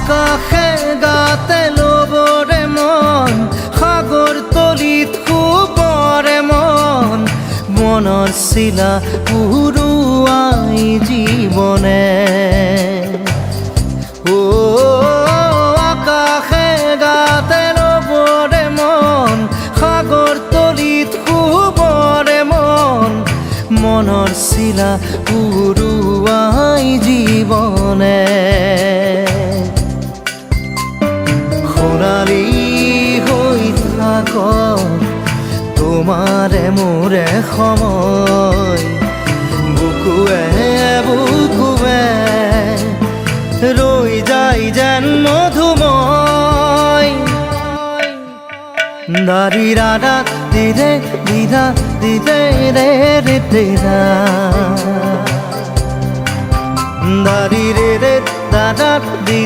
আকাশে গাতে ল'বৰে মন সাগৰ তলিত শুবৰে মন মনৰ চিলা উৰুৱাই জীৱনে আকাশে গাতে ল'বৰে মন সাগৰ তলিত শুবৰে মন মনৰ চিলা উৰুৱাই জীৱনে সোণালী হৈ থাক তোমাৰে মোৰে সময় বুকুৱে বুকুৱে ৰৈ যায় যেন মধুময় দাৰি ৰাধা দিদে দিদা দিদে ৰে ৰে দিদা দাৰি ৰে ৰে দাদা দি